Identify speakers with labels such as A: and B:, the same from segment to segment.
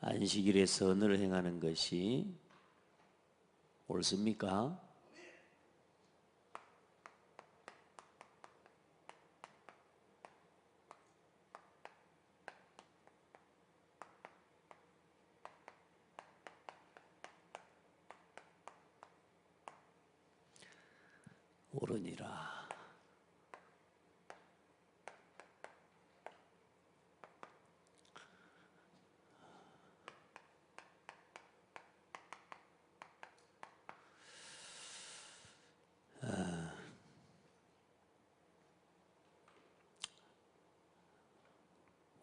A: 안식일에 선을 행하는 것이 옳습니까? 옳으니라.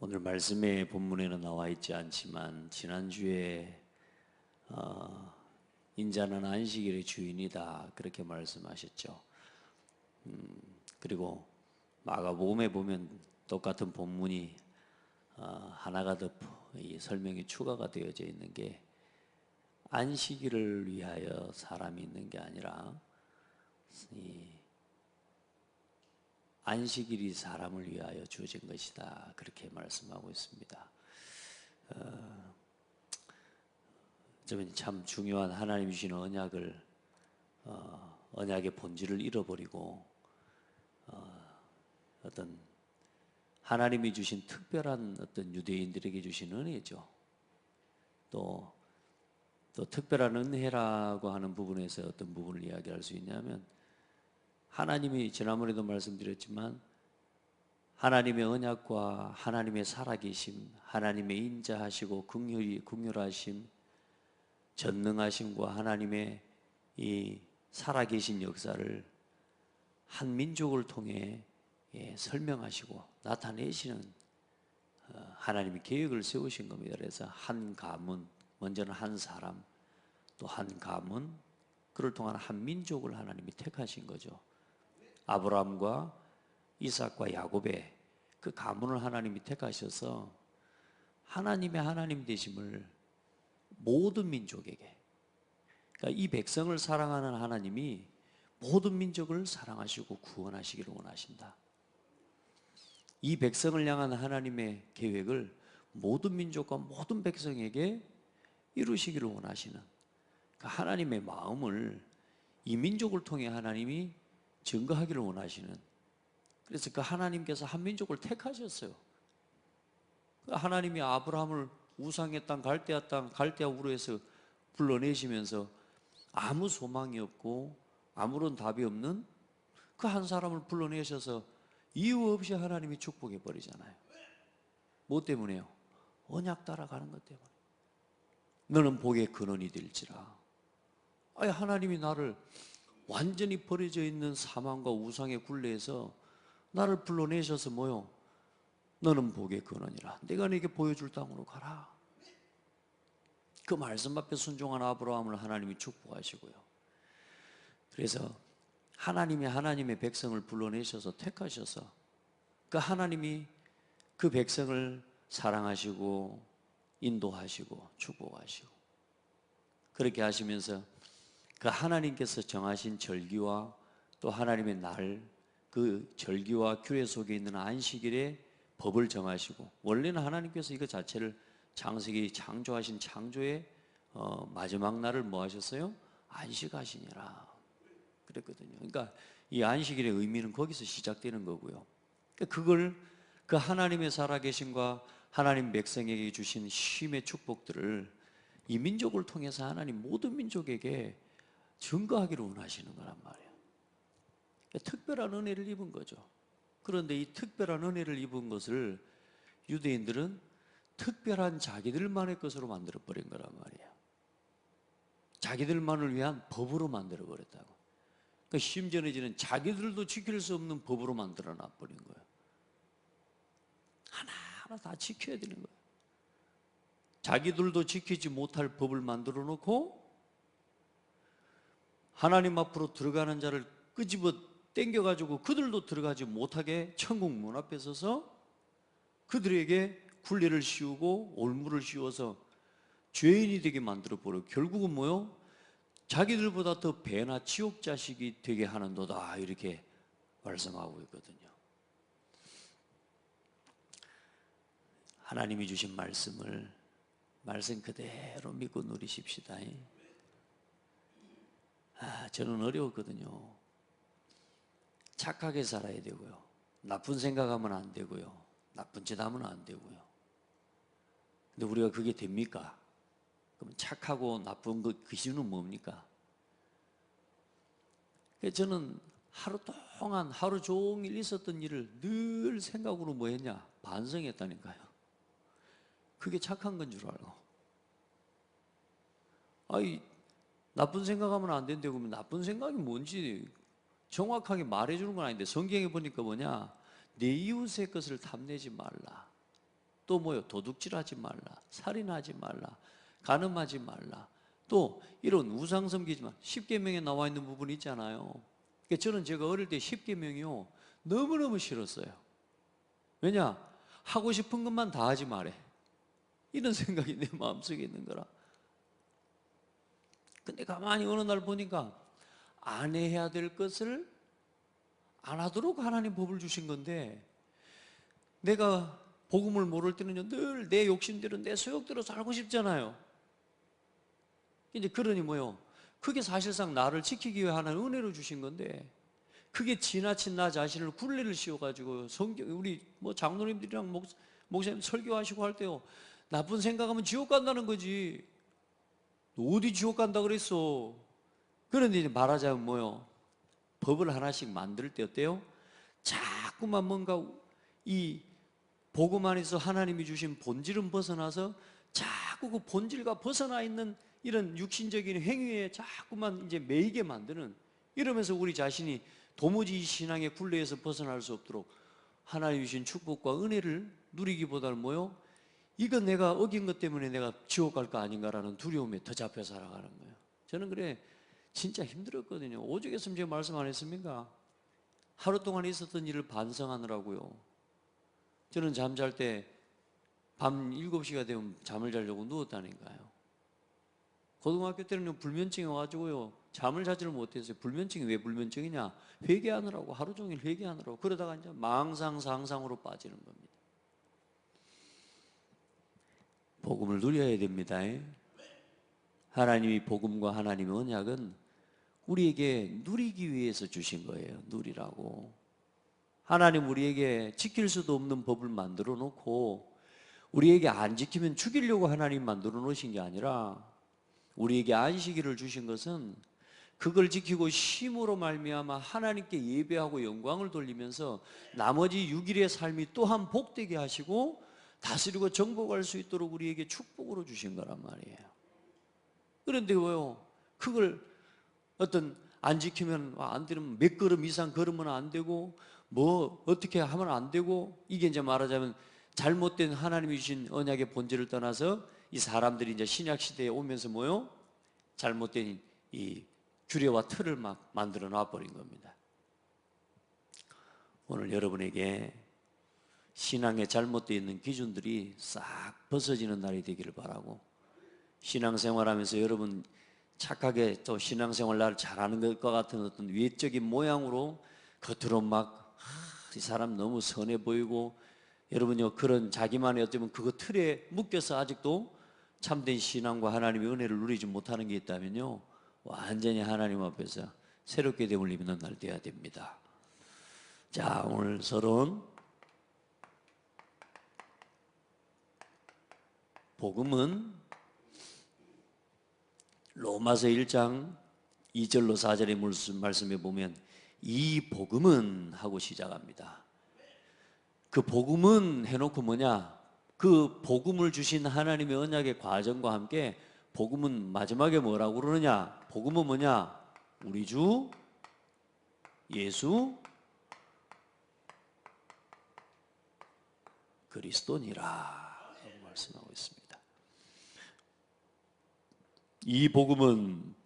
A: 오늘 말씀의 본문에는 나와 있지 않지만 지난주에 인자는 안식일의 주인이다 그렇게 말씀하셨죠. 그리고 마가복음에 보면 똑같은 본문이 하나가 더 이 설명이 추가가 되어져 있는 게 안식일을 위하여 사람이 있는 게 아니라 이 안식일이 사람을 위하여 주어진 것이다 그렇게 말씀하고 있습니다. 저는 참 중요한 하나님 주신 언약을 언약의 본질을 잃어버리고 어떤 하나님이 주신 특별한 어떤 유대인들에게 주신 은혜죠. 또 특별한 은혜라고 하는 부분에서 어떤 부분을 이야기할 수 있냐면 하나님이 지난번에도 말씀드렸지만 하나님의 언약과 하나님의 살아계심, 하나님의 인자하시고 긍휼하심, 전능하심과 하나님의 이 살아계신 역사를 한 민족을 통해 설명하시고 나타내시는 하나님의 계획을 세우신 겁니다. 그래서 한 가문, 먼저는 한 사람, 또 한 가문, 그를 통한 한 민족을 하나님이 택하신 거죠. 아브라함과 이삭과 야곱의 그 가문을 하나님이 택하셔서 하나님의 하나님 되심을 모든 민족에게, 그러니까 이 백성을 사랑하는 하나님이 모든 민족을 사랑하시고 구원하시기를 원하신다. 이 백성을 향한 하나님의 계획을 모든 민족과 모든 백성에게 이루시기를 원하시는 그 하나님의 마음을 이 민족을 통해 하나님이 증거하기를 원하시는, 그래서 그 하나님께서 한 민족을 택하셨어요. 하나님이 아브라함을 우상의 땅 갈대아 우르에서 불러내시면서 아무 소망이 없고 아무런 답이 없는 그 한 사람을 불러내셔서 이유 없이 하나님이 축복해 버리잖아요. 뭐 때문에요? 언약 따라가는 것 때문에. 너는 복의 근원이 될지라. 아니, 하나님이 나를 완전히 버려져 있는 사망과 우상의 굴레에서 나를 불러내셔서 뭐요? 너는 복의 근원이라. 내가 네게 보여줄 땅으로 가라. 그 말씀 앞에 순종한 아브라함을 하나님이 축복하시고요. 그래서 하나님의 백성을 불러내셔서 택하셔서 그 하나님이 그 백성을 사랑하시고 인도하시고 축복하시고 그렇게 하시면서 그 하나님께서 정하신 절기와 또 하나님의 날, 그 절기와 규례 속에 있는 안식일의 법을 정하시고, 원래는 하나님께서 이거 자체를 창세기 창조하신 창조의 마지막 날을 뭐 하셨어요? 안식하시니라 그랬거든요. 그러니까 이 안식일의 의미는 거기서 시작되는 거고요. 그걸 그 하나님의 살아계심과 하나님 백성에게 주신 쉼의 축복들을 이 민족을 통해서 하나님 모든 민족에게 증거하기를 원하시는 거란 말이에요. 특별한 은혜를 입은 거죠. 그런데 이 특별한 은혜를 입은 것을 유대인들은 특별한 자기들만의 것으로 만들어버린 거란 말이에요. 자기들만을 위한 법으로 만들어버렸다고. 그러니까 심전해지는 자기들도 지킬 수 없는 법으로 만들어놔버린 거예요. 하나하나 다 지켜야 되는 거예요. 자기들도 지키지 못할 법을 만들어 놓고 하나님 앞으로 들어가는 자를 끄집어 당겨가지고 그들도 들어가지 못하게 천국 문 앞에 서서 그들에게 굴레를 씌우고 올무를 씌워서 죄인이 되게 만들어버려. 결국은 뭐요? 자기들보다 더 배나 지옥 자식이 되게 하는도다 이렇게 말씀하고 있거든요. 하나님이 주신 말씀을 말씀 그대로 믿고 누리십시다. 저는 어려웠거든요. 착하게 살아야 되고요. 나쁜 생각하면 안 되고요. 나쁜 짓 하면 안 되고요. 근데 우리가 그게 됩니까? 그럼 착하고 나쁜 그 기준은 뭡니까? 저는 하루 동안 하루 종일 있었던 일을 늘 생각으로 뭐 했냐? 반성했다니까요. 그게 착한 건 줄 알고. 나쁜 생각하면 안 된다고 하면 나쁜 생각이 뭔지 정확하게 말해주는 건 아닌데, 성경에 보니까 뭐냐? 내 이웃의 것을 탐내지 말라. 또 뭐요? 도둑질하지 말라. 살인하지 말라. 간음하지 말라. 또 이런 우상 섬기지 마. 십계명에 나와 있는 부분이 있잖아요. 그러니까 저는 제가 어릴 때 십계명이요 너무너무 싫었어요. 왜냐? 하고 싶은 것만 다 하지 말해. 이런 생각이 내 마음속에 있는 거라. 근데 가만히 어느 날 보니까 안 해야 될 것을 안 하도록 하나님 법을 주신 건데, 내가 복음을 모를 때는요 늘 내 욕심대로 내 소욕대로 살고 싶잖아요. 이제 그러니 뭐요? 그게 사실상 나를 지키기 위해 하나님 은혜로 주신 건데, 그게 지나친 나 자신을 굴레를 씌워가지고 성경 우리 뭐 장로님들이랑 목사님 설교하시고 할 때요 나쁜 생각하면 지옥 간다는 거지. 어디 지옥 간다 그랬어? 그런데 이제 말하자면 뭐요? 법을 하나씩 만들 때 어때요? 자꾸만 뭔가 이 복음 안에서 하나님이 주신 본질은 벗어나서 자꾸 그 본질과 벗어나 있는 이런 육신적인 행위에 자꾸만 이제 매이게 만드는, 이러면서 우리 자신이 도무지 이 신앙의 굴레에서 벗어날 수 없도록 하나님 주신 축복과 은혜를 누리기보다는 뭐요? 이건 내가 어긴 것 때문에 내가 지옥 갈 거 아닌가라는 두려움에 더 잡혀 살아가는 거예요. 저는 그래 진짜 힘들었거든요. 오죽했으면 제가 말씀 안 했습니까? 하루 동안 있었던 일을 반성하느라고요. 저는 잠잘 때 밤 7시가 되면 잠을 자려고 누웠다니까요. 고등학교 때는 불면증이 와가지고요 잠을 자지를 못했어요. 불면증이 왜 불면증이냐? 회개하느라고, 하루 종일 회개하느라고. 그러다가 이제 망상상상으로 빠지는 겁니다. 복음을 누려야 됩니다. 하나님이 복음과 하나님의 언약은 우리에게 누리기 위해서 주신 거예요. 누리라고. 하나님 우리에게 지킬 수도 없는 법을 만들어 놓고 우리에게 안 지키면 죽이려고 하나님 만들어 놓으신 게 아니라, 우리에게 안식일을 주신 것은 그걸 지키고 쉼으로 말미암아 하나님께 예배하고 영광을 돌리면서 나머지 6일의 삶이 또한 복되게 하시고 다스리고 정복할 수 있도록 우리에게 축복으로 주신 거란 말이에요. 그런데 왜요? 그걸 안 지키면 안 되면 몇 걸음 이상 걸으면 안 되고 뭐 어떻게 하면 안 되고, 이게 이제 말하자면 잘못된 하나님이 주신 언약의 본질을 떠나서 이 사람들이 이제 신약 시대에 오면서 뭐요? 잘못된 이 규례와 틀을 막 만들어 놔버린 겁니다. 오늘 여러분에게 신앙에 잘못되어 있는 기준들이 싹 벗어지는 날이 되기를 바라고, 신앙생활하면서 여러분 착하게 또 신앙생활 날 잘하는 것과 같은 어떤 외적인 모양으로 겉으로 막 이 사람 너무 선해 보이고, 여러분요 그런 자기만의 어쩌면 그거 틀에 묶여서 아직도 참된 신앙과 하나님의 은혜를 누리지 못하는 게 있다면요 완전히 하나님 앞에서 새롭게 됨을 입는 날 되어야 됩니다. 자, 오늘 서론 복음은 로마서 1장 2절로 4절의 말씀에 보면 이 복음은 하고 시작합니다. 그 복음은 해놓고 뭐냐? 그 복음을 주신 하나님의 언약의 과정과 함께 복음은 마지막에 뭐라고 그러느냐? 복음은 뭐냐? 우리 주 예수 그리스도니라 라고 말씀하고 있습니다. 이 복음은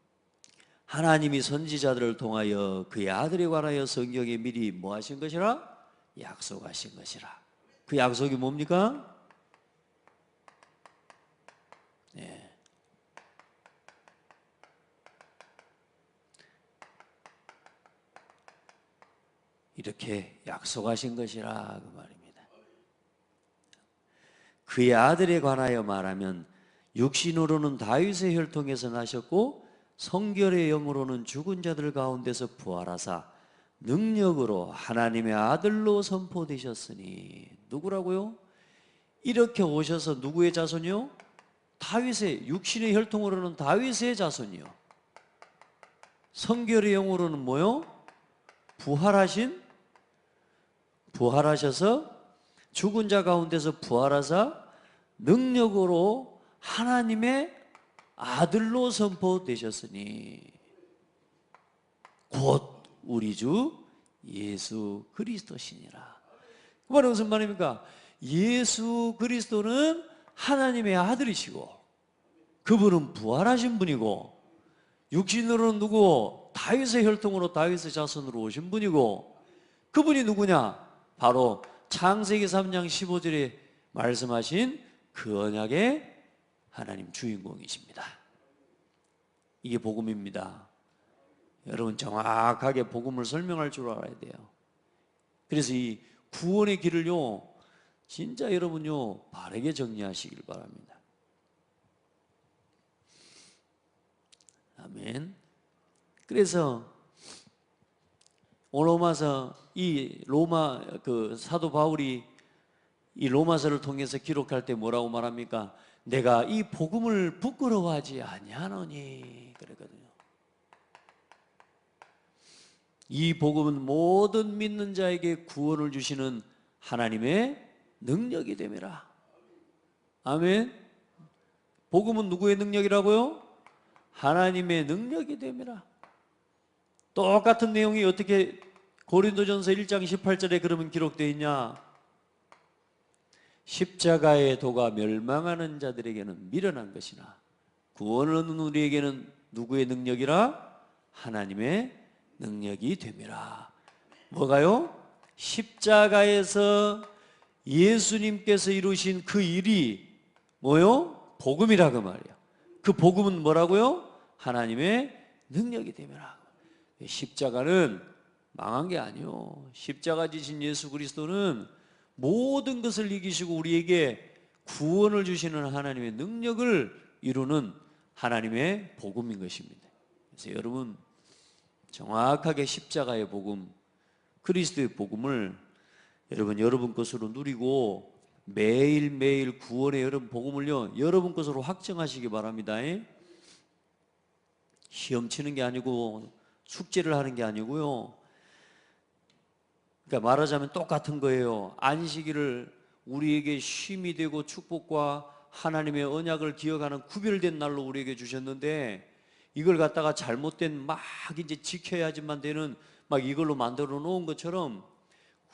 A: 하나님이 선지자들을 통하여 그의 아들에 관하여 성경에 미리 뭐 하신 것이라? 약속하신 것이라. 그 약속이 뭡니까? 네. 이렇게 약속하신 것이라 그 말입니다. 그의 아들에 관하여 말하면 육신으로는 다윗의 혈통에서 나셨고 성결의 영으로는 죽은 자들 가운데서 부활하사 능력으로 하나님의 아들로 선포되셨으니. 누구라고요? 이렇게 오셔서 누구의 자손이요? 다윗의, 육신의 혈통으로는 다윗의 자손이요. 성결의 영으로는 뭐요? 부활하셔서 죽은 자 가운데서 부활하사 능력으로 하나님의 아들로 선포되셨으니 곧 우리 주 예수 그리스도시니라. 그 말은 무슨 말입니까? 예수 그리스도는 하나님의 아들이시고 그분은 부활하신 분이고 육신으로는 누구? 다윗의 혈통으로 다윗의 자손으로 오신 분이고 그분이 누구냐? 바로 창세기 3장 15절에 말씀하신 그 언약의 하나님 주인공이십니다. 이게 복음입니다. 여러분 정확하게 복음을 설명할 줄 알아야 돼요. 그래서 이 구원의 길을요 진짜 여러분요 바르게 정리하시길 바랍니다. 아멘. 그래서 로마서 이 로마 그 사도 바울이 이 로마서를 통해서 기록할 때 뭐라고 말합니까? 내가 이 복음을 부끄러워하지 아니하노니 그랬거든요. 이 복음은 모든 믿는 자에게 구원을 주시는 하나님의 능력이 됨이라. 아멘. 복음은 누구의 능력이라고요? 하나님의 능력이 됨이라. 똑같은 내용이 어떻게 고린도전서 1장 18절에 그러면 기록되어 있냐? 십자가의 도가 멸망하는 자들에게는 미련한 것이나 구원을 얻는 우리에게는 누구의 능력이라? 하나님의 능력이 됨이라. 뭐가요? 십자가에서 예수님께서 이루신 그 일이 뭐요? 복음이라 그 말이에요. 그 복음은 뭐라고요? 하나님의 능력이 됨이라. 십자가는 망한 게 아니요. 십자가 지신 예수 그리스도는 모든 것을 이기시고 우리에게 구원을 주시는 하나님의 능력을 이루는 하나님의 복음인 것입니다. 그래서 여러분 정확하게 십자가의 복음, 그리스도의 복음을 여러분 것으로 누리고 매일매일 구원의 여러분 복음을요 여러분 것으로 확정하시기 바랍니다. 시험 치는 게 아니고 숙제를 하는 게 아니고요. 그러니까 말하자면 똑같은 거예요. 안식일을 우리에게 쉼이 되고 축복과 하나님의 언약을 기억하는 구별된 날로 우리에게 주셨는데 이걸 갖다가 잘못된 막 이제 지켜야지만 되는 막 이걸로 만들어 놓은 것처럼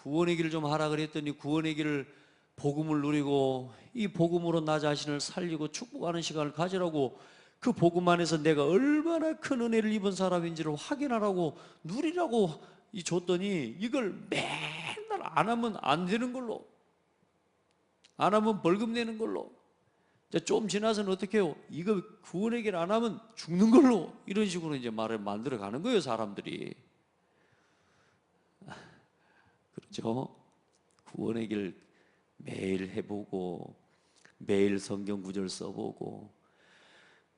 A: 구원의 길을 좀 하라 그랬더니 구원의 길을 복음을 누리고 이 복음으로 나 자신을 살리고 축복하는 시간을 가지라고 그 복음 안에서 내가 얼마나 큰 은혜를 입은 사람인지를 확인하라고 누리라고 줬더니 이걸 맨날 안 하면 안 되는 걸로, 안 하면 벌금 내는 걸로, 좀 지나서는 어떻게 해요? 이거 구원의 길 안 하면 죽는 걸로, 이런 식으로 이제 말을 만들어 가는 거예요, 사람들이. 그렇죠? 구원의 길 매일 해보고 매일 성경 구절 써보고,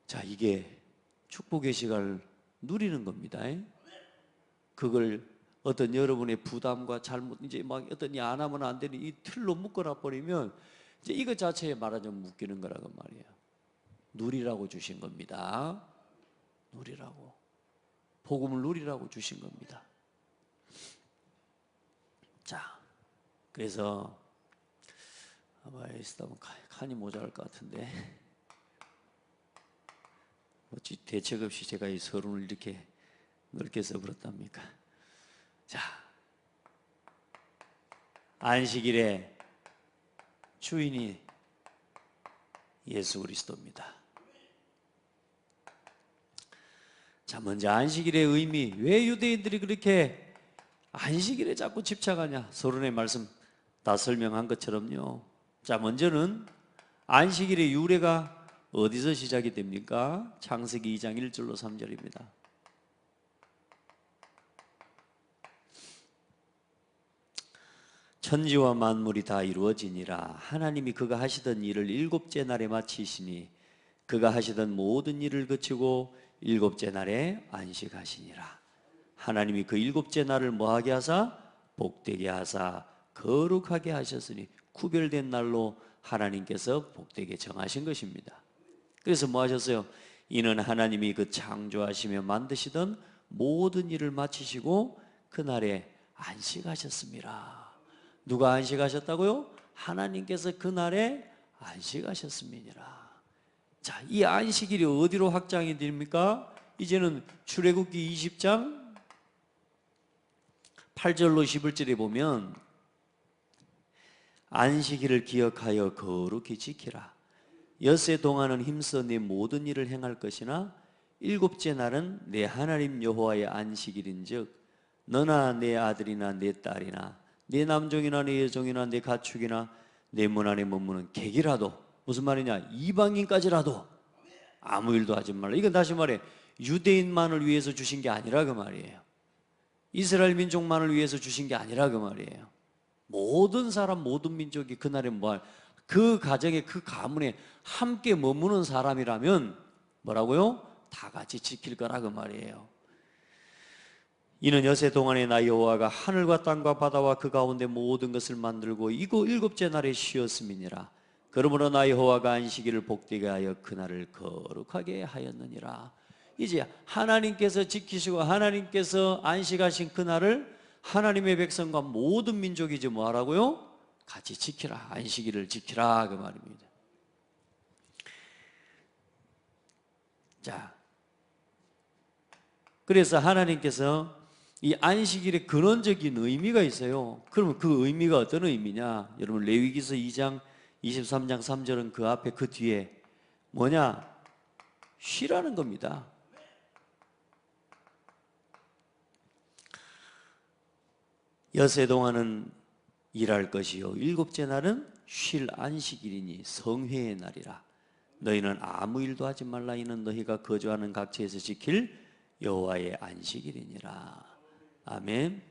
A: 자, 이게 축복의 시간을 누리는 겁니다. 그걸 어떤 여러분의 부담과 잘못, 이제 막 어떤 안 하면 안 되는 이 틀로 묶어놔 버리면 이제 이것 자체에 말하자면 묶이는 거라고 말이에요. 누리라고 주신 겁니다. 누리라고. 복음을 누리라고 주신 겁니다. 자, 그래서 아마 있으면 칸이 모자랄 것 같은데 어찌 대책 없이 제가 이 서론을 이렇게 넓게 써버렸답니까? 자, 안식일의 주인이 예수 그리스도입니다. 자, 먼저 안식일의 의미, 왜 유대인들이 그렇게 안식일에 자꾸 집착하냐? 서론의 말씀 다 설명한 것처럼요. 자, 먼저는 안식일의 유래가 어디서 시작이 됩니까? 창세기 2장 1절로 3절입니다. 천지와 만물이 다 이루어지니라. 하나님이 그가 하시던 일을 일곱째 날에 마치시니 그가 하시던 모든 일을 그치고 일곱째 날에 안식하시니라. 하나님이 그 일곱째 날을 뭐하게 하사? 복되게 하사 거룩하게 하셨으니 구별된 날로 하나님께서 복되게 정하신 것입니다. 그래서 뭐 하셨어요? 이는 하나님이 그 창조하시며 만드시던 모든 일을 마치시고 그날에 안식하셨습니다. 누가 안식하셨다고요? 하나님께서 그날에 안식하셨음이니라. 자, 이 안식일이 어디로 확장이 됩니까? 이제는 출애굽기 20장 8절로 11절에 보면 안식일을 기억하여 거룩히 지키라. 엿새 동안은 힘써 내 모든 일을 행할 것이나 일곱째 날은 내 하나님 여호와의 안식일인즉 너나 내 아들이나 내 딸이나 내 남종이나 내 여종이나 내 가축이나 내 문 안에 머무는 객이라도, 무슨 말이냐, 이방인까지라도 아무 일도 하지 말라. 이건 다시 말해 유대인만을 위해서 주신 게 아니라 그 말이에요. 이스라엘 민족만을 위해서 주신 게 아니라 그 말이에요. 모든 사람, 모든 민족이 그날에 뭐할, 그 가정에, 그 가문에 함께 머무는 사람이라면 뭐라고요? 다 같이 지킬 거라 그 말이에요. 이는 엿새 동안에 나 여호와가 하늘과 땅과 바다와 그 가운데 모든 것을 만들고 이고 일곱째 날에 쉬었음이니라. 그러므로 나 여호와가 안식일을 복되게 하여 그날을 거룩하게 하였느니라. 이제 하나님께서 지키시고 하나님께서 안식하신 그날을 하나님의 백성과 모든 민족이 이제 뭐 하라고요? 같이 지키라. 안식일을 지키라 그 말입니다. 자, 그래서 하나님께서 이 안식일에 근원적인 의미가 있어요. 그러면 그 의미가 어떤 의미냐? 여러분 레위기서 2장 23장 3절은 그 앞에 그 뒤에 뭐냐? 쉬라는 겁니다. 엿새 동안은 일할 것이요 일곱째 날은 쉴 안식일이니 성회의 날이라. 너희는 아무 일도 하지 말라. 이는 너희가 거주하는 각지에서 지킬 여호와의 안식일이니라. 아멘.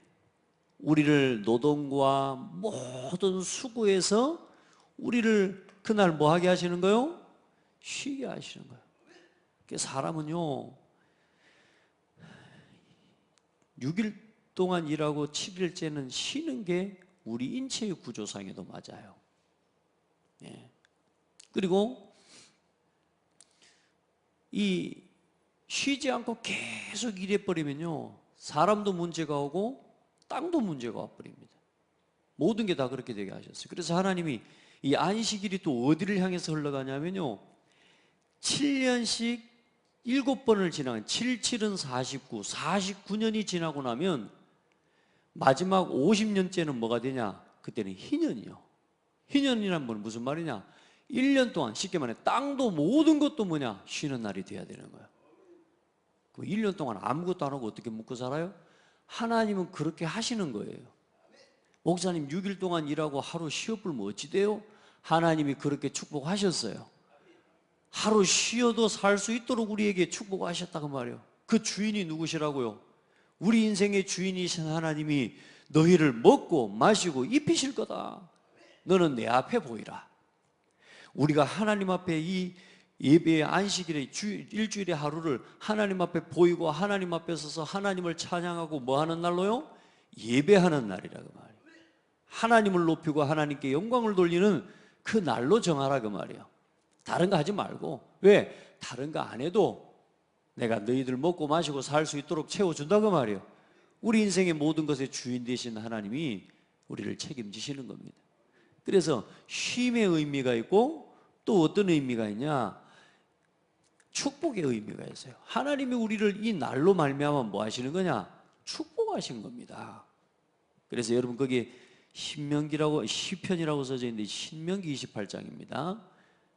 A: 우리를 노동과 모든 수고에서 우리를 그날 뭐 하게 하시는 거요? 쉬게 하시는 거예요. 사람은요 6일 동안 일하고 7일째는 쉬는 게 우리 인체의 구조상에도 맞아요. 예. 그리고 이 쉬지 않고 계속 일해버리면요 사람도 문제가 오고 땅도 문제가 와버립니다. 모든 게 다 그렇게 되게 하셨어요. 그래서 하나님이 이 안식일이 또 어디를 향해서 흘러가냐면요 7년씩 7번을 지나간 7, 7은 49, 49년이 지나고 나면 마지막 50년째는 뭐가 되냐? 그때는 희년이요. 희년이란 건 무슨 말이냐? 1년 동안 쉽게 말해 땅도 모든 것도 뭐냐? 쉬는 날이 돼야 되는 거예요. 그 1년 동안 아무것도 안 하고 어떻게 먹고 살아요? 하나님은 그렇게 하시는 거예요. 목사님 6일 동안 일하고 하루 쉬어버리면 어찌 돼요? 하나님이 그렇게 축복하셨어요. 하루 쉬어도 살 수 있도록 우리에게 축복하셨다고 말이에요. 그 주인이 누구시라고요? 우리 인생의 주인이신 하나님이 너희를 먹고 마시고 입히실 거다. 너는 내 앞에 보이라. 우리가 하나님 앞에 이 예배의 안식일의 일주일의 하루를 하나님 앞에 보이고 하나님 앞에 서서 하나님을 찬양하고 뭐 하는 날로요? 예배하는 날이라고 말이에요. 하나님을 높이고 하나님께 영광을 돌리는 그 날로 정하라 그 말이에요. 다른 거 하지 말고. 왜? 다른 거 안 해도 내가 너희들 먹고 마시고 살 수 있도록 채워준다 그 말이에요. 우리 인생의 모든 것의 주인 되신 하나님이 우리를 책임지시는 겁니다. 그래서 쉼의 의미가 있고 또 어떤 의미가 있냐? 축복의 의미가 있어요. 하나님이 우리를 이 날로 말미암아 뭐 하시는 거냐? 축복하신 겁니다. 그래서 여러분 거기 신명기라고 시편이라고 써져 있는데 신명기 28장입니다.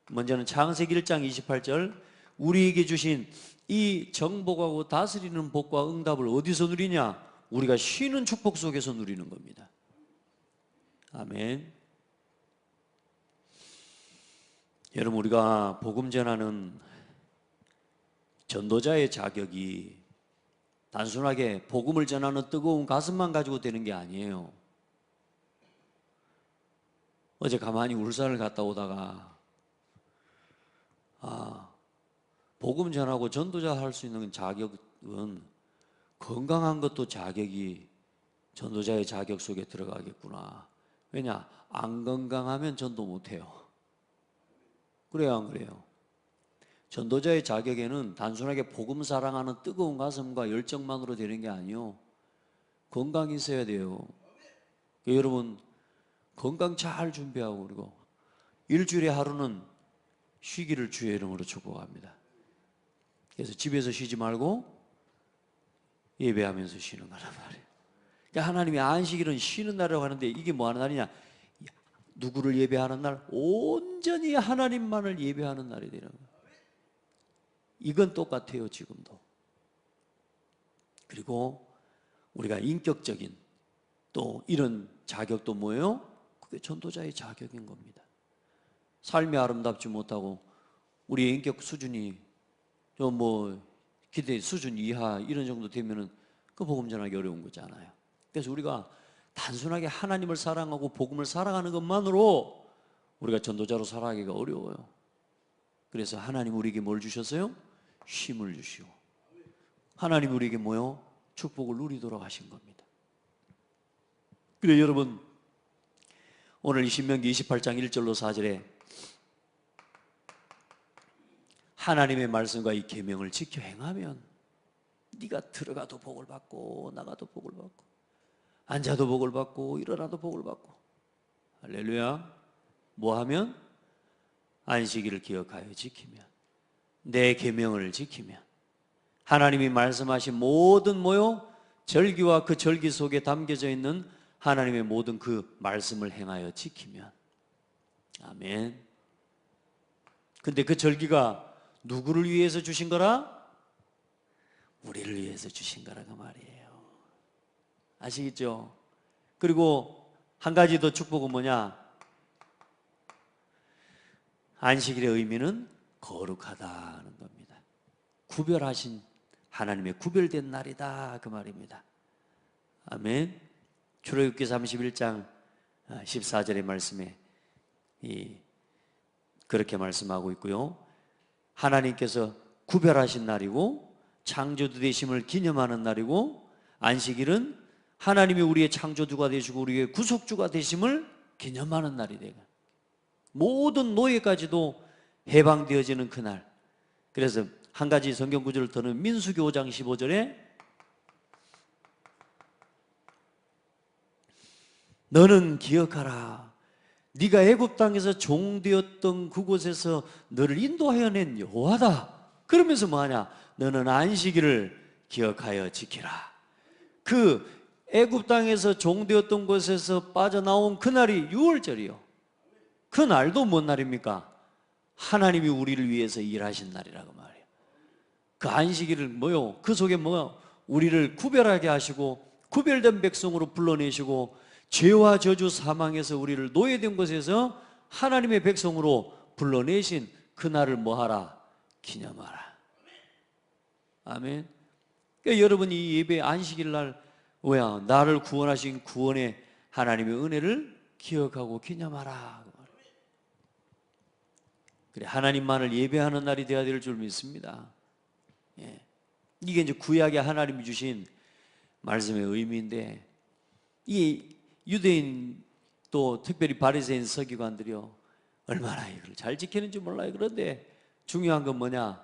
A: 먼저는 창세기 1장 28절 우리에게 주신 이 정복하고 다스리는 복과 응답을 어디서 누리냐? 우리가 쉬는 축복 속에서 누리는 겁니다. 아멘. 여러분 우리가 복음 전하는 전도자의 자격이 단순하게 복음을 전하는 뜨거운 가슴만 가지고 되는 게 아니에요. 어제 가만히 울산을 갔다 오다가 복음 전하고 전도자 할 수 있는 자격은 건강한 것도 자격이 전도자의 자격 속에 들어가겠구나. 왜냐? 안 건강하면 전도 못해요. 그래요, 안 그래요? 전도자의 자격에는 단순하게 복음 사랑하는 뜨거운 가슴과 열정만으로 되는 게 아니요, 건강이 있어야 돼요. 여러분, 건강 잘 준비하고, 그리고 일주일에 하루는 쉬기를 주의 이름으로 축복합니다. 그래서 집에서 쉬지 말고 예배하면서 쉬는 거란 말이에요. 그러니까 하나님이 안식일은 쉬는 날이라고 하는데, 이게 뭐 하는 날이냐? 누구를 예배하는 날? 온전히 하나님만을 예배하는 날이 되는 거예요. 이건 똑같아요, 지금도. 그리고 우리가 인격적인 또 이런 자격도 뭐예요? 그게 전도자의 자격인 겁니다. 삶이 아름답지 못하고 우리의 인격 수준이 좀 뭐 기대 수준 이하 이런 정도 되면은 그 복음 전하기 어려운 거잖아요. 그래서 우리가 단순하게 하나님을 사랑하고 복음을 사랑하는 것만으로 우리가 전도자로 살아가기가 어려워요. 그래서 하나님 우리에게 뭘 주셨어요? 쉼을 주시고, 하나님 우리에게 뭐요? 축복을 누리도록 하신 겁니다. 그래 여러분, 오늘 신명기 28장 1절로 4절에 하나님의 말씀과 이 계명을 지켜 행하면 네가 들어가도 복을 받고 나가도 복을 받고 앉아도 복을 받고 일어나도 복을 받고. 할렐루야. 뭐 하면? 안식일을 기억하여 지키면, 내 계명을 지키면, 하나님이 말씀하신 모든 뭐요? 절기와 그 절기 속에 담겨져 있는 하나님의 모든 그 말씀을 행하여 지키면. 아멘. 근데 그 절기가 누구를 위해서 주신 거라? 우리를 위해서 주신 거라 그 말이에요. 아시겠죠? 그리고 한 가지 더 축복은 뭐냐? 안식일의 의미는 거룩하다는 겁니다. 구별하신, 하나님의 구별된 날이다 그 말입니다. 아멘. 출애굽기 31장 14절의 말씀에 그렇게 말씀하고 있고요. 하나님께서 구별하신 날이고 창조주 되심을 기념하는 날이고, 안식일은 하나님이 우리의 창조주가 되시고 우리의 구속주가 되심을 기념하는 날이 되고, 모든 노예까지도 해방되어지는 그날. 그래서 한 가지 성경 구절을 더는 민수기 5장 15절에 너는 기억하라, 네가 애굽 땅에서 종되었던 그곳에서 너를 인도하여 낸 여호와다. 그러면서 뭐하냐? 너는 안식일을 기억하여 지키라. 그 애굽 땅에서 종되었던 곳에서 빠져나온 그날이 유월절이요. 그 날도 뭔 날입니까? 하나님이 우리를 위해서 일하신 날이라고 말이에요. 그 안식일을 뭐요? 그 속에 뭐요? 우리를 구별하게 하시고 구별된 백성으로 불러내시고 죄와 저주 사망에서 우리를 노예된 곳에서 하나님의 백성으로 불러내신 그날을 뭐하라? 기념하라. 아멘. 그러니까 여러분, 이 예배 안식일 날 뭐야? 나를 구원하신 구원의 하나님의 은혜를 기억하고 기념하라. 그래, 하나님만을 예배하는 날이 되어야 될 줄 믿습니다. 예. 이게 이제 구약의 하나님이 주신 말씀의 의미인데, 이 유대인 또 특별히 바리새인 서기관들이요, 얼마나 이걸 잘 지키는지 몰라요. 그런데 중요한 건 뭐냐?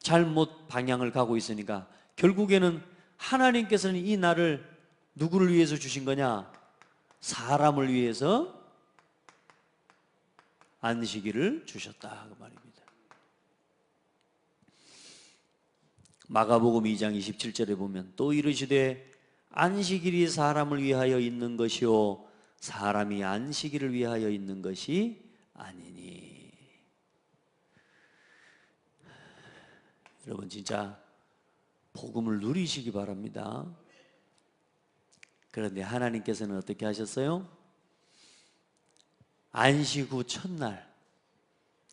A: 잘못 방향을 가고 있으니까 결국에는 하나님께서는 이 날을 누구를 위해서 주신 거냐? 사람을 위해서 안식일을 주셨다 그 말입니다. 마가복음 2장 27절에 보면 또 이르시되 안식일이 사람을 위하여 있는 것이요 사람이 안식일을 위하여 있는 것이 아니니. 여러분, 진짜 복음을 누리시기 바랍니다. 그런데 하나님께서는 어떻게 하셨어요? 안식 후 첫날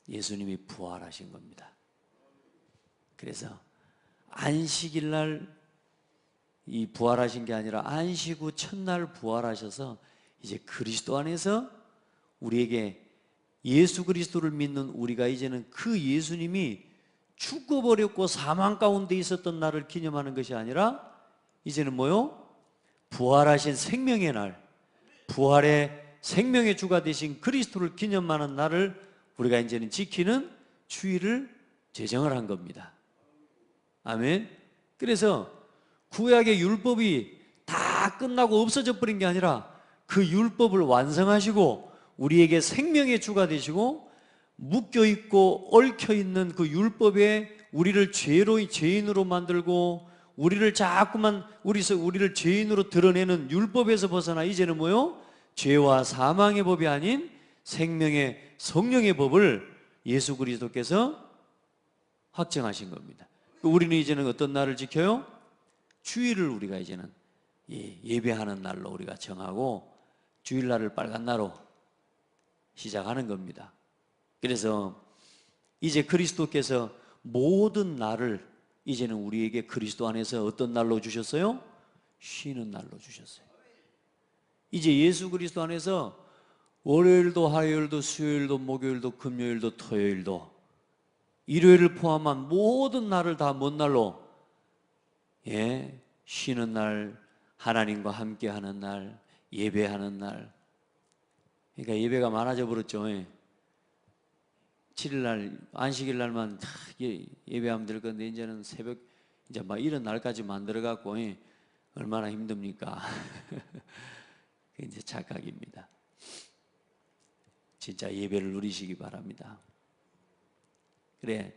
A: 예수님이 부활하신 겁니다. 그래서 안식일 날 이 부활하신 게 아니라 안식 후 첫날 부활하셔서 이제 그리스도 안에서 우리에게 예수 그리스도를 믿는 우리가 이제는 그 예수님이 죽어버렸고 사망 가운데 있었던 날을 기념하는 것이 아니라 이제는 뭐요? 부활하신 생명의 날, 부활의 생명의 주가 되신 그리스도를 기념하는 날을 우리가 이제는 지키는 주일을 제정을 한 겁니다. 아멘. 그래서 구약의 율법이 다 끝나고 없어져 버린 게 아니라 그 율법을 완성하시고 우리에게 생명의 주가 되시고 묶여있고 얽혀있는 그 율법에 우리를 죄인으로 만들고 우리를 자꾸만 우리를 죄인으로 드러내는 율법에서 벗어나 이제는 뭐요? 죄와 사망의 법이 아닌 생명의 성령의 법을 예수 그리스도께서 확정하신 겁니다. 우리는 이제는 어떤 날을 지켜요? 주일을 우리가 이제는 예배하는 날로 우리가 정하고 주일날을 빨간 날로 시작하는 겁니다. 그래서 이제 그리스도께서 모든 날을 이제는 우리에게 그리스도 안에서 어떤 날로 주셨어요? 쉬는 날로 주셨어요. 이제 예수 그리스도 안에서 월요일도 화요일도 수요일도 목요일도 금요일도 토요일도 일요일을 포함한 모든 날을 다 뭔 날로? 쉬는 날, 하나님과 함께하는 날, 예배하는 날. 그러니까 예배가 많아져 버렸죠. 7일날 안식일 날만 예배하면 될 건데 이제는 새벽 이제 막 이런 날까지 만들어 갖고 얼마나 힘듭니까? 그게 이제 착각입니다. 진짜 예배를 누리시기 바랍니다. 그래,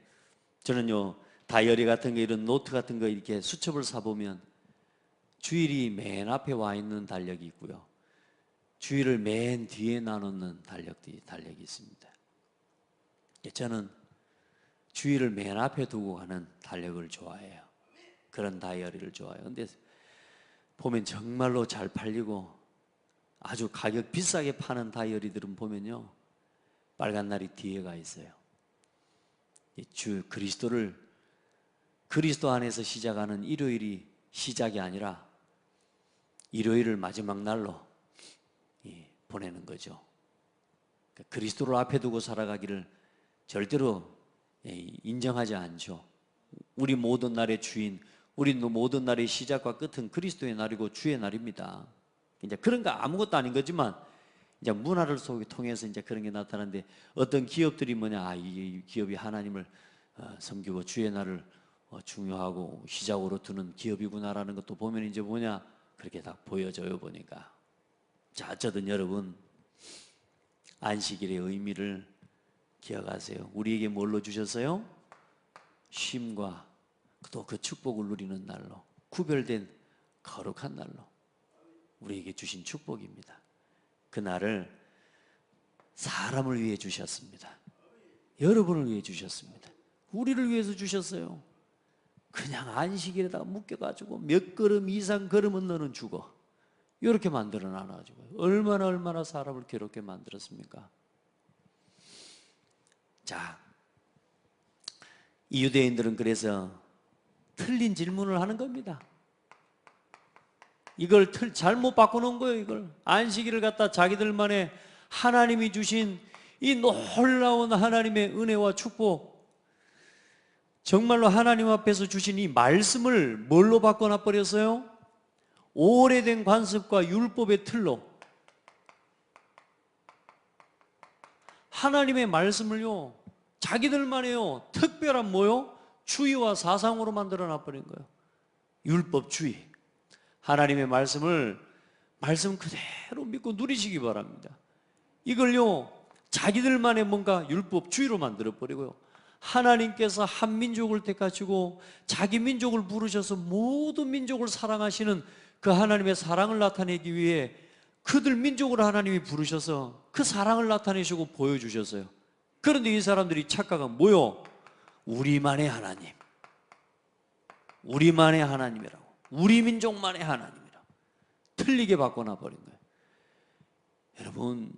A: 저는요 다이어리 같은 거 이런 노트 같은 거 이렇게 수첩을 사보면 주일이 맨 앞에 와 있는 달력이 있고요, 주일을 맨 뒤에 나누는 달력이 있습니다. 저는 주일을 맨 앞에 두고 가는 달력을 좋아해요. 그런 다이어리를 좋아해요. 근데 보면 정말로 잘 팔리고 아주 가격 비싸게 파는 다이어리들은 보면요 빨간 날이 뒤에 가 있어요. 그리스도 안에서 시작하는 일요일이 시작이 아니라 일요일을 마지막 날로 보내는 거죠. 그리스도를 앞에 두고 살아가기를 절대로 인정하지 않죠. 우리 모든 날의 주인, 우리 모든 날의 시작과 끝은 그리스도의 날이고 주의 날입니다. 이제 그런 거 아무것도 아닌 거지만 이제 문화를 통해서 이제 그런 게 나타나는데, 어떤 기업들이 이 기업이 하나님을 섬기고 주의 날을 중요하고 시작으로 두는 기업이구나라는 것도 보면 이제 그렇게 다 보여져요, 보니까. 자, 어쨌든 여러분 안식일의 의미를 기억하세요. 우리에게 뭘로 주셨어요? 쉼과 또 그 축복을 누리는 날로, 구별된 거룩한 날로 우리에게 주신 축복입니다. 그 날을 사람을 위해 주셨습니다. 여러분을 위해 주셨습니다. 우리를 위해서 주셨어요. 그냥 안식일에다가 묶여가지고 몇 걸음 이상 걸으면 너는 죽어, 이렇게 만들어 놔가지고 얼마나 사람을 괴롭게 만들었습니까? 자, 이 유대인들은 그래서 틀린 질문을 하는 겁니다. 이걸 잘못 바꿔놓은 거예요. 이걸 안식일을 갖다 자기들만의 하나님이 주신 이 놀라운 하나님의 은혜와 축복, 정말로 하나님 앞에서 주신 이 말씀을 뭘로 바꿔놔 버렸어요? 오래된 관습과 율법의 틀로. 하나님의 말씀을요 자기들만의요 특별한 주의와 사상으로 만들어 놔버린 거예요. 율법주의. 하나님의 말씀 그대로 믿고 누리시기 바랍니다. 이걸요 자기들만의 율법주의로 만들어버리고요, 하나님께서 한 민족을 택하시고 자기 민족을 부르셔서 모든 민족을 사랑하시는 그 하나님의 사랑을 나타내기 위해 그들 민족을 하나님이 부르셔서 그 사랑을 나타내시고 보여주셨어요. 그런데 이 사람들이 착각한 우리만의 하나님, 우리만의 하나님이라고, 우리 민족만의 하나님이라고 틀리게 바꿔놔버린 거예요. 여러분,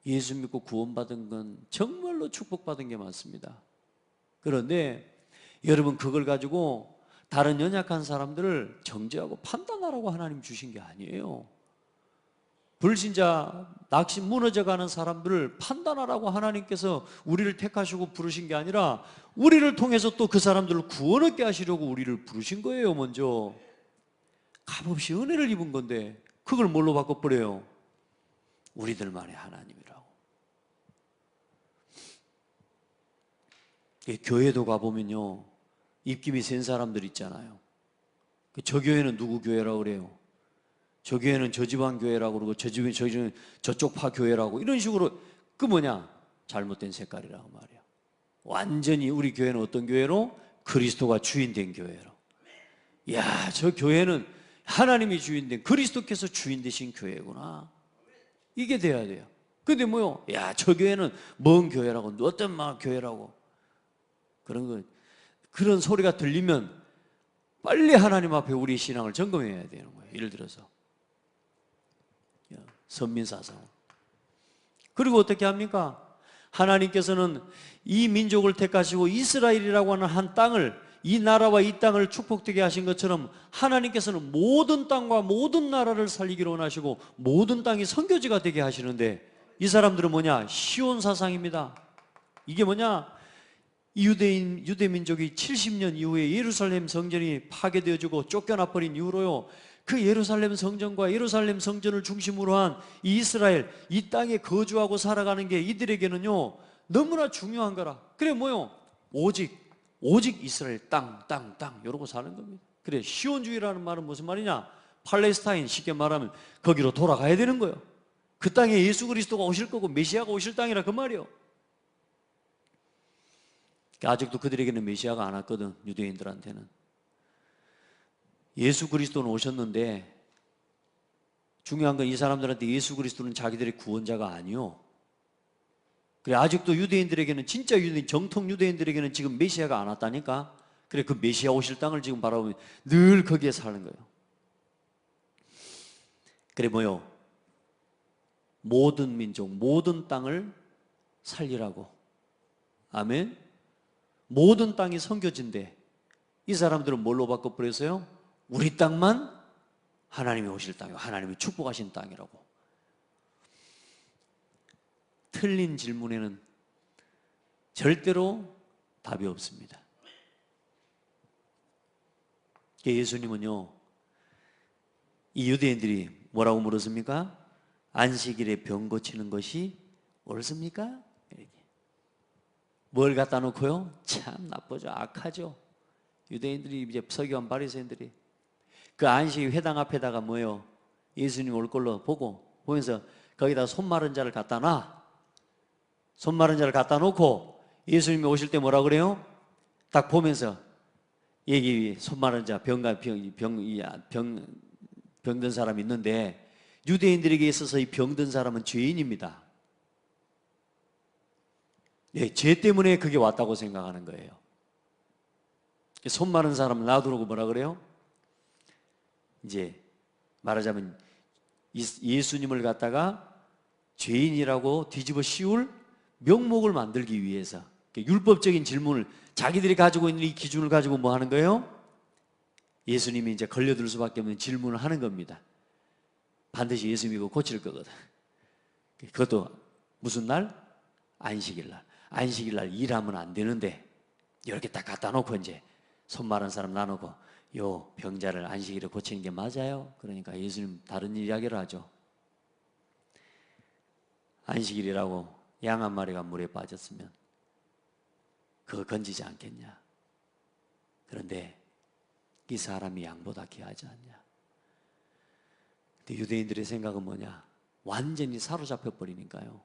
A: 예수 믿고 구원받은 건 정말로 축복받은 게 많습니다. 그런데 여러분, 그걸 가지고 다른 연약한 사람들을 정죄하고 판단하라고 하나님 주신 게 아니에요. 불신자, 낙심 무너져가는 사람들을 판단하라고 하나님께서 우리를 택하시고 부르신 게 아니라 우리를 통해서 또 그 사람들을 구원 얻게 하시려고 우리를 부르신 거예요. 먼저 값없이 은혜를 입은 건데 그걸 뭘로 바꿔버려요? 우리들만의 하나님이라고. 교회도 가보면요, 입김이 센 사람들 있잖아요. 저 교회는 누구 교회라고 그래요? 저 교회는 저 집안 교회라고 그러고 저 집은 저쪽 파 교회라고, 이런 식으로. 그 뭐냐? 잘못된 색깔이라고 말이야. 완전히 우리 교회는 어떤 교회로? 그리스도가 주인된 교회로. 야, 저 교회는 하나님이 주인된, 그리스도께서 주인 되신 교회구나. 이게 돼야 돼요. 근데 뭐요? 야, 저 교회는 먼 교회라고, 어떤 막 교회라고. 그런 소리가 들리면 빨리 하나님 앞에 우리 신앙을 점검해야 되는 거예요. 예를 들어서 선민사상. 그리고 어떻게 합니까? 하나님께서는 이 민족을 택하시고 이스라엘이라고 하는 한 땅을, 이 나라와 이 땅을 축복되게 하신 것처럼 하나님께서는 모든 땅과 모든 나라를 살리기를 원하시고 모든 땅이 선교지가 되게 하시는데, 이 사람들은 뭐냐? 시온 사상입니다. 이게 뭐냐? 유대 민족이 70년 이후에 예루살렘 성전이 파괴되어지고 쫓겨나버린 이후로요, 그 예루살렘 성전과 예루살렘 성전을 중심으로 한 이 이스라엘, 이 땅에 거주하고 살아가는 게 이들에게는요 너무나 중요한 거라. 그래 뭐요? 오직 이스라엘 땅 이러고 사는 겁니다. 그래, 시온주의라는 말은 무슨 말이냐? 팔레스타인, 쉽게 말하면 거기로 돌아가야 되는 거예요. 그 땅에 예수 그리스도가 오실 거고 메시아가 오실 땅이라 그 말이에요. 아직도 그들에게는 메시아가 안 왔거든. 유대인들한테는. 예수 그리스도는 오셨는데 중요한 건 이 사람들한테 예수 그리스도는 자기들의 구원자가 아니요. 그래, 아직도 유대인들에게는, 진짜 유대인, 정통 유대인들에게는 지금 메시아가 안 왔다니까. 그래, 그 메시아 오실 땅을 지금 바라보면 늘 거기에 사는 거예요. 그래 뭐요? 모든 민족, 모든 땅을 살리라고. 아멘. 모든 땅이 선교지인데 이 사람들은 뭘로 바꿔버렸어요? 우리 땅만 하나님이 오실 땅이고 하나님이 축복하신 땅이라고. 틀린 질문에는 절대로 답이 없습니다. 예수님은요, 이 유대인들이 뭐라고 물었습니까? 안식일에 병 고치는 것이 옳습니까? 이렇게. 뭘 갖다 놓고요? 참 나쁘죠. 악하죠. 유대인들이, 이제 서기관 바리새인들이 그 안식 회당 앞에다가 뭐요? 예수님 올 걸로 보면서 거기다 손 마른 자를 갖다 놔. 손 마른 자를 갖다 놓고 예수님이 오실 때 뭐라 그래요? 딱 보면서 여기 손 마른 자, 병든 사람이 있는데, 유대인들에게 있어서 이 병든 사람은 죄인입니다. 네, 죄 때문에 그게 왔다고 생각하는 거예요. 손 마른 사람을 놔두고 뭐라 그래요? 이제 말하자면 예수님을 갖다가 죄인이라고 뒤집어 씌울 명목을 만들기 위해서 율법적인 질문을, 자기들이 가지고 있는 이 기준을 가지고 뭐 하는 거예요? 예수님이 이제 걸려들 수밖에 없는 질문을 하는 겁니다. 반드시 예수님이 이거 고칠 거거든. 그것도 무슨 날? 안식일 날. 안식일 날 일하면 안 되는데 이렇게 딱 갖다 놓고 이제 손 마른 사람 나누고 요 병자를 안식일에 고치는 게 맞아요? 그러니까 예수님 다른 이야기를 하죠. 안식일이라고 양 한 마리가 물에 빠졌으면 그거 건지지 않겠냐? 그런데 이 사람이 양보다 귀하지 않냐? 근데 유대인들의 생각은 뭐냐? 완전히 사로잡혀 버리니까요,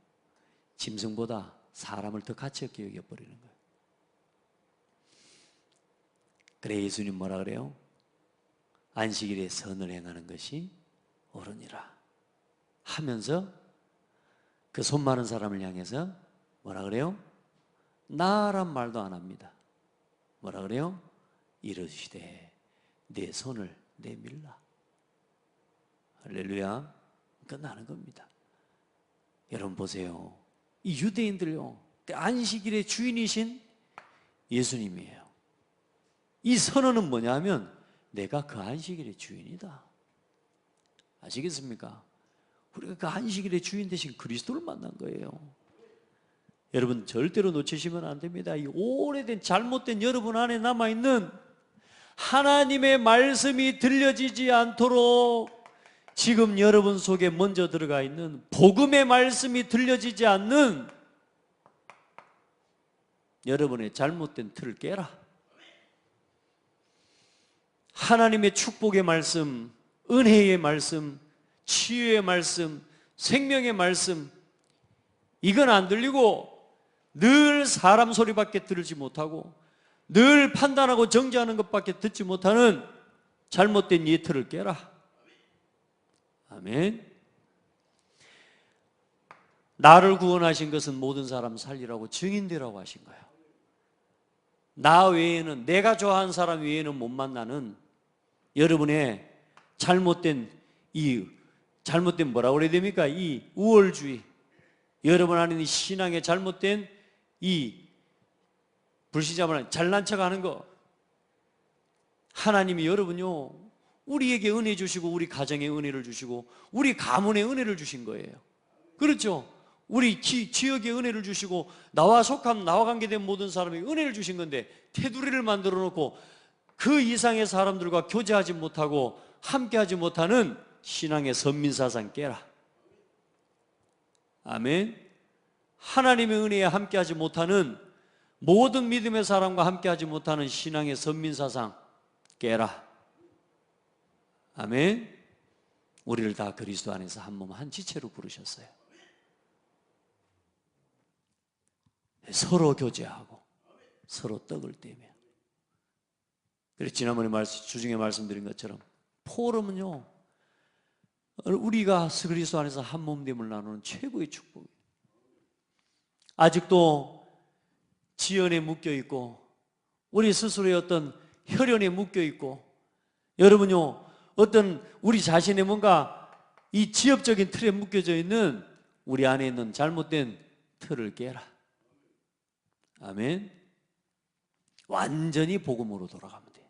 A: 짐승보다 사람을 더 가치 없게 여겨버리는 거예요. 그래 예수님 뭐라 그래요? 안식일에 선을 행하는 것이 옳으니라 하면서 그 손 마른 사람을 향해서 뭐라 그래요? 나란 말도 안 합니다. 뭐라 그래요? 이르시되 내 손을 내밀라. 할렐루야. 끝나는 겁니다. 여러분 보세요. 이 유대인들요, 안식일의 주인이신 예수님이에요. 이 선언은 뭐냐면 내가 그 안식일의 주인이다. 아시겠습니까? 우리가 그 안식일의 주인 되신 그리스도를 만난 거예요. 여러분 절대로 놓치시면 안 됩니다. 이 오래된 잘못된 여러분 안에 남아있는 하나님의 말씀이 들려지지 않도록 지금 여러분 속에 먼저 들어가 있는 복음의 말씀이 들려지지 않는 여러분의 잘못된 틀을 깨라. 하나님의 축복의 말씀, 은혜의 말씀, 치유의 말씀, 생명의 말씀, 이건 안 들리고 늘 사람 소리밖에 들지 못하고 늘 판단하고 정죄하는 것밖에 듣지 못하는 잘못된 이 틀을 깨라. 아멘. 나를 구원하신 것은 모든 사람 살리라고 증인되라고 하신 거예요. 나 외에는, 내가 좋아하는 사람 외에는 못 만나는 여러분의 잘못된 뭐라고 그래야 됩니까? 이 우월주의, 여러분 안에 있는 신앙의 잘못된 이 불신자만 잘난 척하는 거, 하나님이 여러분요 우리에게 은혜 주시고 우리 가정에 은혜를 주시고 우리 가문에 은혜를 주신 거예요. 그렇죠? 우리 지역에 은혜를 주시고 나와 속한, 나와 관계된 모든 사람에게 은혜를 주신 건데 테두리를 만들어 놓고 그 이상의 사람들과 교제하지 못하고 함께하지 못하는 신앙의 선민사상 깨라. 아멘. 하나님의 은혜에 함께하지 못하는, 모든 믿음의 사람과 함께하지 못하는 신앙의 선민사상 깨라. 아멘. 우리를 다 그리스도 안에서 한 몸 한 지체로 부르셨어요. 서로 교제하고 서로 떡을 떼며. 그래서 지난번에 주중에 말씀드린 것처럼 포럼은요 우리가 그리스도 안에서 한 몸됨을 나누는 최고의 축복이에요. 아직도 지연에 묶여있고 우리 스스로의 어떤 혈연에 묶여있고, 여러분요 어떤 우리 자신의 뭔가 이 지엽적인 틀에 묶여져 있는 우리 안에 있는 잘못된 틀을 깨라. 아멘. 완전히 복음으로 돌아가면 돼요.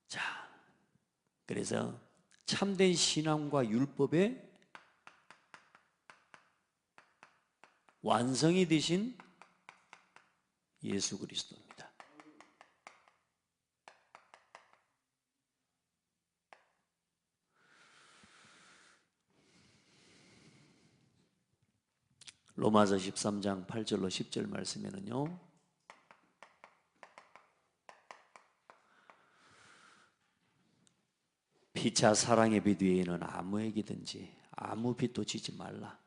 A: 자, 그래서 참된 신앙과 율법의 완성이 되신 예수 그리스도입니다. 로마서 13장 8절로 10절 말씀에는요 피차 사랑의 빛 외에는 아무에게든지 아무 빛도 지지 말라.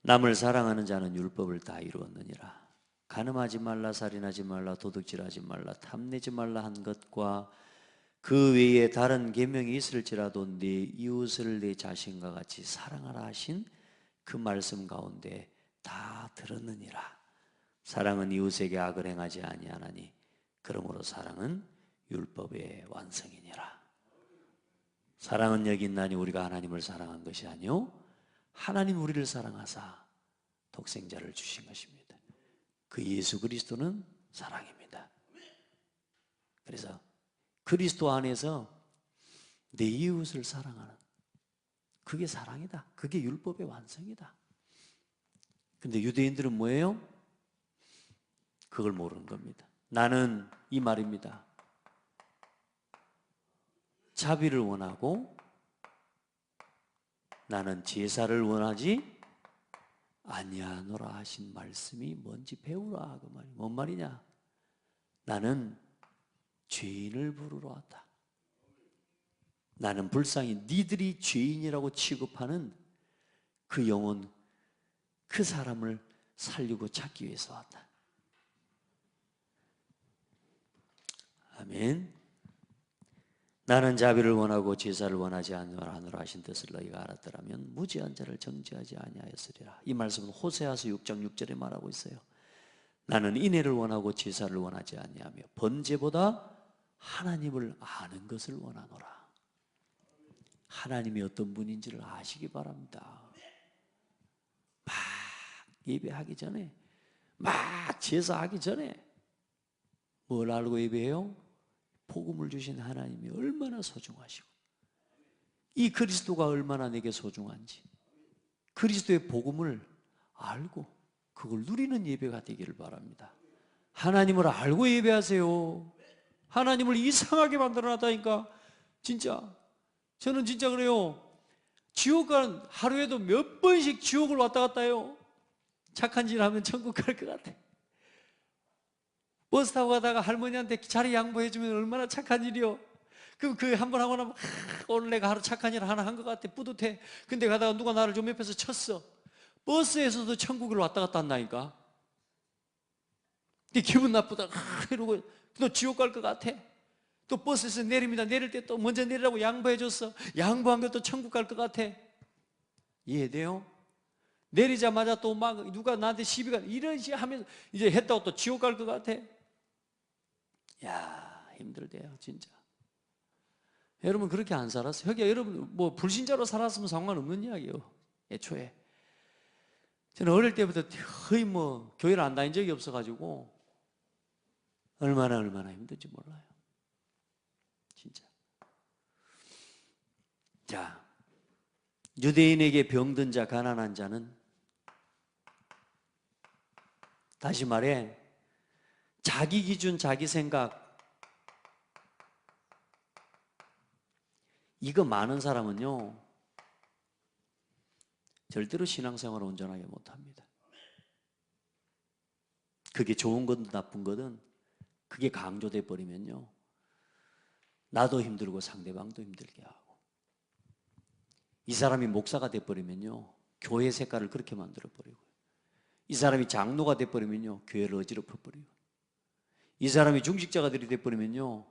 A: 남을 사랑하는 자는 율법을 다 이루었느니라. 간음하지 말라, 살인하지 말라, 도둑질하지 말라, 탐내지 말라 한 것과 그 외에 다른 계명이 있을지라도 네 이웃을 내 자신과 같이 사랑하라 하신 그 말씀 가운데 다 들었느니라. 사랑은 이웃에게 악을 행하지 아니하나니 그러므로 사랑은 율법의 완성이니라. 사랑은 여기 있나니 우리가 하나님을 사랑한 것이 아니요 하나님 우리를 사랑하사 독생자를 주신 것입니다. 그 예수 그리스도는 사랑입니다. 그래서 그리스도 안에서 내 이웃을 사랑하는, 그게 사랑이다. 그게 율법의 완성이다. 근데 유대인들은 뭐예요? 그걸 모르는 겁니다. 나는 이 말입니다. 자비를 원하고 나는 제사를 원하지 아니하노라 하신 말씀이 뭔지 배우라. 그 말이 뭔 말이냐? 나는 죄인을 부르러 왔다. 나는 불쌍히 니들이 죄인이라고 취급하는 그 영혼, 그 사람을 살리고 찾기 위해서 왔다. 아멘. 나는 자비를 원하고 제사를 원하지 않노라 하신 뜻을 너희가 알았더라면 무지한 자를 정죄하지 아니하였으리라. 이 말씀은 호세아서 6장 6절에 말하고 있어요. 나는 인애를 원하고 제사를 원하지 아니하며 번제보다 하나님을 아는 것을 원하노라. 하나님이 어떤 분인지를 아시기 바랍니다. 막 예배하기 전에, 막 제사하기 전에 뭘 알고 예배해요? 복음을 주신 하나님이 얼마나 소중하시고 이 그리스도가 얼마나 내게 소중한지, 그리스도의 복음을 알고 그걸 누리는 예배가 되기를 바랍니다. 하나님을 알고 예배하세요. 하나님을 이상하게 만들어놨다니까. 진짜 저는 진짜 그래요. 지옥 간 하루에도 몇 번씩 지옥을 왔다 갔다 해요. 착한 짓 하면 천국 갈 것 같아. 버스 타고 가다가 할머니한테 자리 양보해주면 얼마나 착한 일이요. 그럼 그 한 번 하고 나면 오늘 내가 하루 착한 일 하나 한 것 같아. 뿌듯해. 근데 가다가 누가 나를 좀 옆에서 쳤어. 버스에서도 천국을 왔다 갔다 한다니까. 근데 기분 나쁘다 이러고 너 지옥 갈 것 같아. 또 버스에서 내립니다. 내릴 때 또 먼저 내리라고 양보해줬어. 양보한 것도 천국 갈 것 같아. 이해돼요? 내리자마자 또 막 누가 나한테 시비가 이러지 하면서 이제 했다고 또 지옥 갈 것 같아. 야, 힘들대요 진짜. 여러분 그렇게 안 살았어요? 여러분 뭐 불신자로 살았으면 상관없는 이야기예요. 애초에 저는 어릴 때부터 거의 뭐 교회를 안 다닌 적이 없어가지고 얼마나 힘든지 몰라요. 진짜. 자, 유대인에게 병든 자, 가난한 자는 다시 말해 자기 기준, 자기 생각 이거 많은 사람은요 절대로 신앙생활을 온전하게 못합니다. 그게 좋은 거든 나쁜 거든 그게 강조돼 버리면요 나도 힘들고 상대방도 힘들게 하고, 이 사람이 목사가 돼 버리면요 교회 색깔을 그렇게 만들어 버리고, 이 사람이 장로가 돼 버리면요 교회를 어지럽혀 버리고, 이 사람이 중직자가 돼 버리면요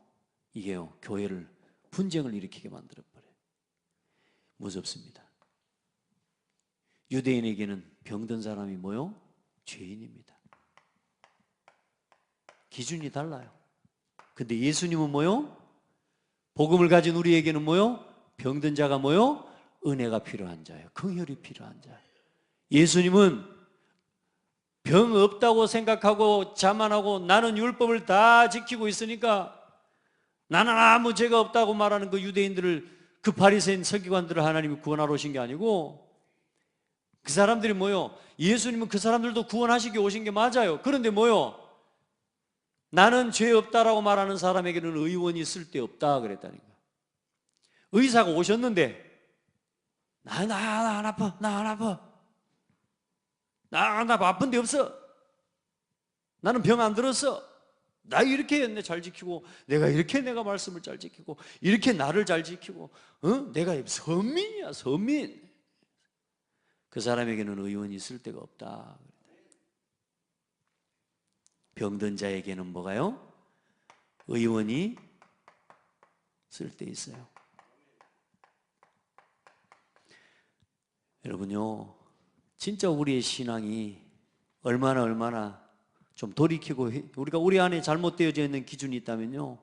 A: 이게요 교회를 분쟁을 일으키게 만들어 버려요. 무섭습니다. 유대인에게는 병든 사람이 뭐요? 죄인입니다. 기준이 달라요. 근데 예수님은 뭐요? 복음을 가진 우리에게는 뭐요? 병든 자가 뭐요? 은혜가 필요한 자예요. 긍휼이 필요한 자예요. 예수님은 병 없다고 생각하고 자만하고 나는 율법을 다 지키고 있으니까 나는 아무 죄가 없다고 말하는 그 유대인들을, 그 바리새인 서기관들을 하나님이 구원하러 오신 게 아니고, 그 사람들이 뭐요? 예수님은 그 사람들도 구원하시기 오신 게 맞아요. 그런데 뭐요? 나는 죄 없다라고 말하는 사람에게는 의원이 쓸데없다 그랬다니까. 의사가 오셨는데 나 안 아파, 나 안 아파, 나 아픈 데 없어, 나는 병 안 들었어, 나 이렇게 내 잘 지키고, 내가 이렇게 내가 말씀을 잘 지키고, 이렇게 나를 잘 지키고, 내가 선민이야, 선민. 그 사람에게는 의원이 있을 데가 없다. 병든 자에게는 뭐가요? 의원이 쓸데 있어요. 여러분요, 진짜 우리의 신앙이 얼마나 좀 돌이키고, 우리가 우리 안에 잘못되어져 있는 기준이 있다면요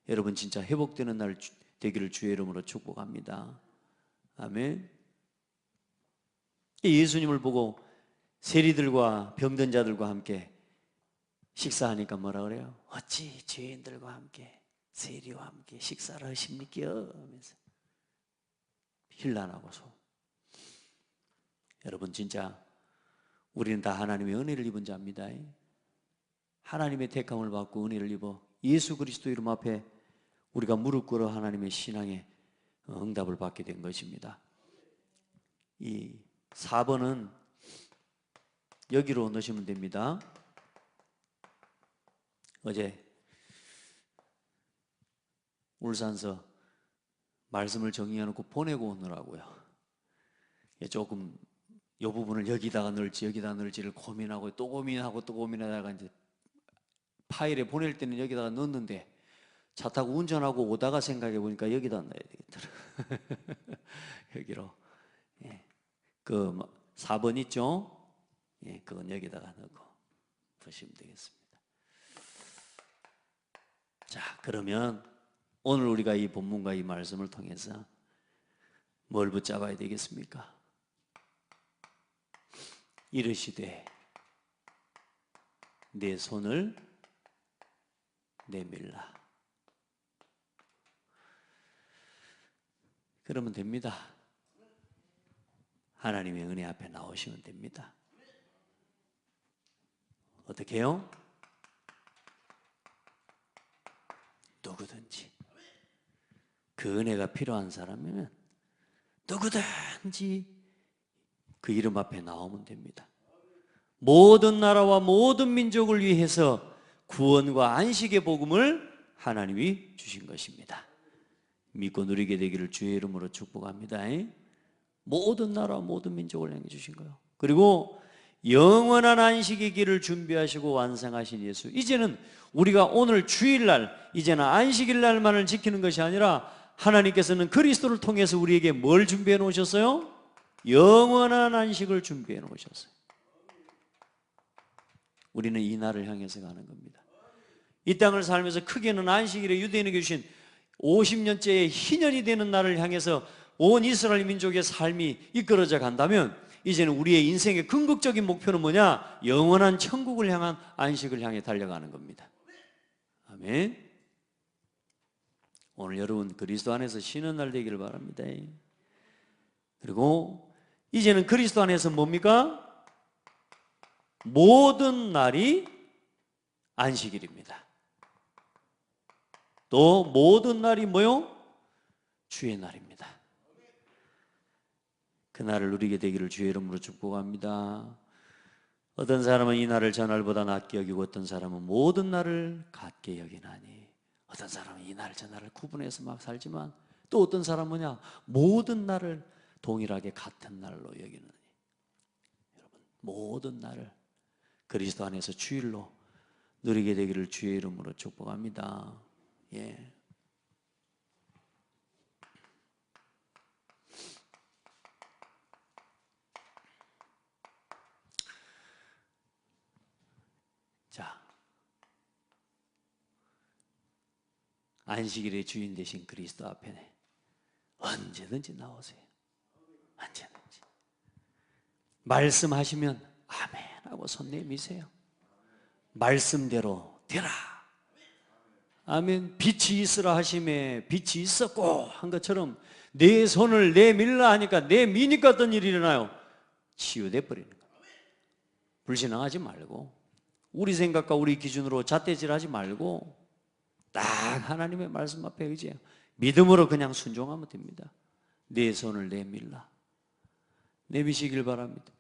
A: 여러분 진짜 회복되는 날 되기를 주의 이름으로 축복합니다. 아멘. 예수님을 보고 세리들과 병든 자들과 함께 식사하니까 뭐라 그래요? 어찌 죄인들과 함께 세리와 함께 식사를 하십니까? 하면서 힐난하고서. 여러분 진짜 우리는 다 하나님의 은혜를 입은 자입니다. 하나님의 택함을 받고 은혜를 입어 예수 그리스도 이름 앞에 우리가 무릎 꿇어 하나님의 신앙에 응답을 받게 된 것입니다. 이 4번은 여기로 넣으시면 됩니다. 어제 울산서 말씀을 정리해놓고 보내고 오느라고요 조금 이 부분을 여기다가 넣을지를 고민하고 또 고민하다가 이제 파일에 보낼 때는 여기다가 넣었는데 차 타고 운전하고 오다가 생각해 보니까 여기다 넣어야 되겠더라고요. 여기로. 그 4번 있죠? 그건 여기다가 넣고 보시면 되겠습니다. 자, 그러면 오늘 우리가 이 본문과 이 말씀을 통해서 뭘 붙잡아야 되겠습니까? 이르시되 내 손을 내밀라. 그러면 됩니다. 하나님의 은혜 앞에 나오시면 됩니다. 어떻게 해요? 누구든지 그 은혜가 필요한 사람이면 누구든지 그 이름 앞에 나오면 됩니다. 모든 나라와 모든 민족을 위해서 구원과 안식의 복음을 하나님이 주신 것입니다. 믿고 누리게 되기를 주의 이름으로 축복합니다. 모든 나라와 모든 민족을 향해 주신 거예요. 그리고 영원한 안식의 길을 준비하시고 완성하신 예수. 이제는 우리가 오늘 주일날, 이제는 안식일 날만을 지키는 것이 아니라 하나님께서는 그리스도를 통해서 우리에게 뭘 준비해 놓으셨어요? 영원한 안식을 준비해 놓으셨어요. 우리는 이 날을 향해서 가는 겁니다. 이 땅을 살면서 크게는 안식일에 유대인에게 주신 50년째의 희년이 되는 날을 향해서 온 이스라엘 민족의 삶이 이끌어져 간다면 이제는 우리의 인생의 궁극적인 목표는 뭐냐? 영원한 천국을 향한 안식을 향해 달려가는 겁니다. 아멘. 오늘 여러분 그리스도 안에서 쉬는 날 되기를 바랍니다. 그리고 이제는 그리스도 안에서 뭡니까? 모든 날이 안식일입니다. 또 모든 날이 뭐요? 주의 날입니다. 그 날을 누리게 되기를 주의 이름으로 축복합니다. 어떤 사람은 이 날을 전날보다 낮게 여기고 어떤 사람은 모든 날을 같게 여기나니, 어떤 사람은 이 날 저날을 구분해서 막 살지만 또 어떤 사람은 뭐냐? 모든 날을 동일하게 같은 날로 여기느니. 여러분 모든 날을 그리스도 안에서 주일로 누리게 되기를 주의 이름으로 축복합니다. 예. 자, 안식일의 주인 되신 그리스도 앞에 언제든지 나오세요. 언제든지. 말씀하시면 아멘 하고 손 내미세요. 말씀대로 되라. 아멘. 빛이 있으라 하심에 빛이 있었고 한 것처럼 내 손을 내밀라 하니까 내미니까 어떤 일이 일어나요? 치유돼 버리는 거예요. 불신앙하지 말고 우리 생각과 우리 기준으로 잣대질하지 말고 딱 하나님의 말씀 앞에 의지해요. 믿음으로 그냥 순종하면 됩니다. 내 손을 내밀라. 내미시길 바랍니다.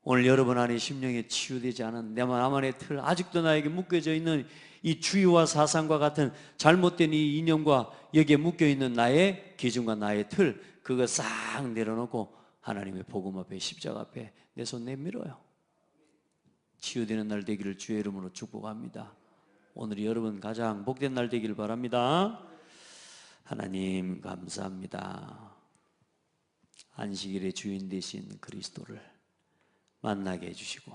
A: 오늘 여러분 안에 심령에 치유되지 않은 나만의 틀, 아직도 나에게 묶여져 있는 이 주의와 사상과 같은 잘못된 이 이념과 여기에 묶여있는 나의 기준과 나의 틀, 그거 싹 내려놓고 하나님의 복음 앞에 십자가 앞에 내 손 내밀어요. 치유되는 날 되기를 주의 이름으로 축복합니다. 오늘이 여러분 가장 복된 날 되기를 바랍니다. 하나님 감사합니다. 안식일의 주인 되신 그리스도를 만나게 해주시고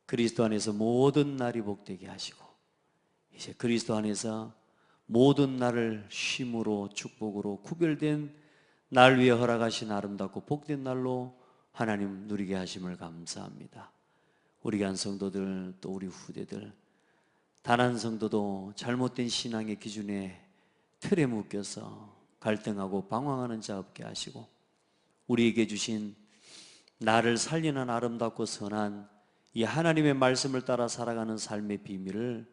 A: 그리스도 안에서 모든 날이 복되게 하시고 이제 그리스도 안에서 모든 날을 쉼으로 축복으로 구별된 날 위에 허락하신 아름답고 복된 날로 하나님 누리게 하심을 감사합니다. 우리 한 성도들 또 우리 후대들 단 한 성도도 잘못된 신앙의 기준에 틀에 묶여서 갈등하고 방황하는 자 없게 하시고 우리에게 주신 나를 살리는 아름답고 선한 이 하나님의 말씀을 따라 살아가는 삶의 비밀을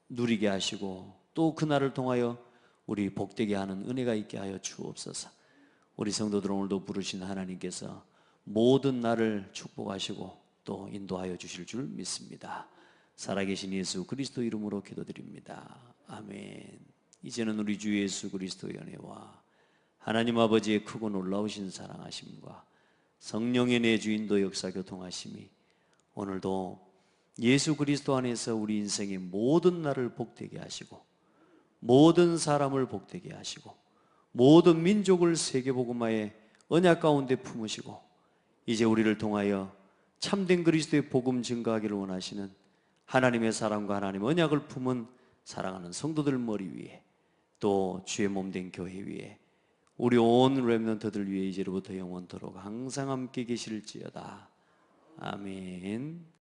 A: 누리게 하시고 또 그날을 통하여 우리 복되게 하는 은혜가 있게 하여 주옵소서. 우리 성도들 오늘도 부르신 하나님께서 모든 날을 축복하시고 또 인도하여 주실 줄 믿습니다. 살아계신 예수 그리스도 이름으로 기도드립니다. 아멘. 이제는 우리 주 예수 그리스도의 은혜와 하나님 아버지의 크고 놀라우신 사랑하심과 성령의 내주인도 역사 교통하심이 오늘도 예수 그리스도 안에서 우리 인생의 모든 날을 복되게 하시고 모든 사람을 복되게 하시고 모든 민족을 세계복음화의 언약 가운데 품으시고 이제 우리를 통하여 참된 그리스도의 복음 증거하기를 원하시는 하나님의 사랑과 하나님의 언약을 품은 사랑하는 성도들 머리 위에 또 주의 몸된 교회 위에 우리 온 렘넌트들 위에 이제로부터 영원토록 항상 함께 계실지어다. 아멘.